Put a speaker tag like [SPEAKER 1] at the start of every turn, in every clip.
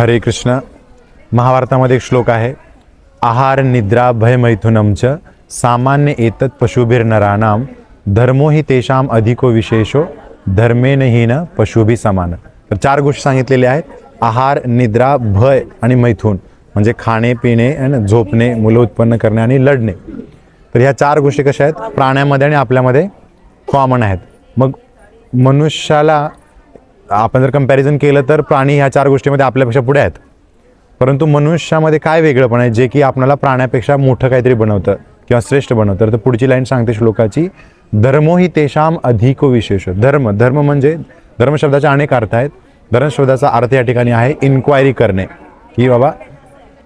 [SPEAKER 1] हरे कृष्ण. महाभारतामध्ये एक श्लोक आहे, आहार निद्रा भय मैथुनम च सामान्य एतत् पशुभिर्नराणाम धर्मो हि तेषाम अधिको विशेषो धर्मेन हीन पशुभी समान. तर चार गोष्टी सांगितलेल्या आहेत, आहार निद्रा भय आणि मैथुन म्हणजे खाणे पिणे आणि झोपणे, मुलं उत्पन्न करणे आणि लढणे. तर ह्या चार गोष्टी कशा आहेत, प्राण्यामध्ये आणि आपल्यामध्ये कॉमन आहेत. मग मनुष्याला आपण जर कंपॅरिझन केलं तर प्राणी ह्या चार गोष्टीमध्ये आपल्यापेक्षा पुढे आहेत, परंतु मनुष्यामध्ये काय वेगळंपण आहे जे की आपल्याला प्राण्यापेक्षा मोठं काहीतरी बनवतं किंवा श्रेष्ठ बनवतं. तर पुढची लाईन सांगते श्लोकाची, धर्मो हि तेषाम अधिको विशेष. धर्म म्हणजे धर्म शब्दाचे अनेक अर्थ आहेत. धर्म शब्दाचा अर्थ या ठिकाणी आहे इन्क्वायरी करणे, की बाबा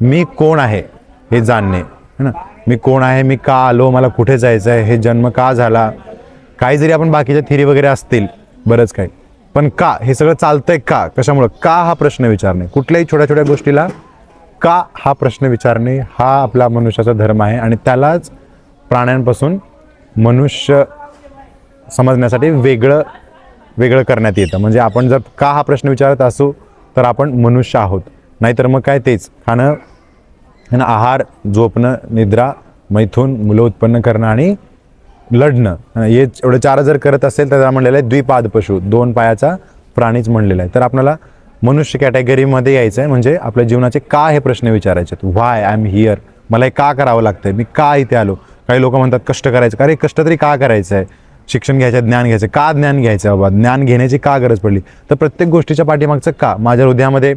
[SPEAKER 1] मी कोण आहे हे जाणणे, है ना. मी कोण आहे, मी का आलो, मला कुठे जायचं आहे, हे जन्म का झाला, काही जरी आपण बाकीच्या थिअरी वगैरे असतील बरंच काही, पण का हे सगळं चालतंय, का कशामुळं, का हा प्रश्न विचारणे, कुठल्याही छोट्या छोट्या गोष्टीला का हा प्रश्न विचारणे हा आपला मनुष्याचा धर्म आहे. आणि त्यालाच प्राण्यांपासून मनुष्य समजण्यासाठी वेगळं करण्यात येतं. म्हणजे आपण जर का हा प्रश्न विचारत असू तर आपण मनुष्य आहोत, नाहीतर मग काय तेच खाणं, आहार, झोपणं, निद्रा, मैथून, मुलं उत्पन्न करणं आणि लढणं, हे एवढे चार जर करत असेल तर त्याला म्हणलेलं आहे द्विपाद पशु, दोन पायाचा प्राणीच म्हणलेला आहे. तर आपल्याला मनुष्य कॅटेगरीमध्ये यायचं आहे. म्हणजे आपल्या जीवनाचे का हे प्रश्न विचारायचे, व्हाय आय एम हिअर, मला हे का करावं लागतंय, मी का इथे आलो. काही लोक म्हणतात कष्ट करायचं, अरे कष्ट तरी का करायचं आहे, शिक्षण घ्यायचं, ज्ञान घ्यायचं, का ज्ञान घ्यायचं बाबा, ज्ञान घेण्याची का गरज पडली. तर प्रत्येक गोष्टीच्या पाठीमागचं का, माझ्या हृदयामध्ये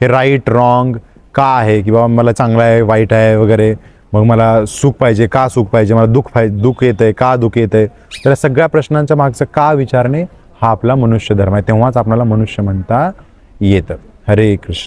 [SPEAKER 1] हे राईट रॉंग का आहे, की बाबा मला चांगलं आहे वाईट आहे वगैरे, मग मला सुख पाहिजे का सुख पाहिजे, मला दुःख येतंय का दुःख येतंय. तर या सगळ्या प्रश्नांच्या मागचं का विचारणे हा आपला मनुष्य धर्म आहे. तेव्हाच आपल्याला मनुष्य म्हणता येतं. हरे कृष्ण.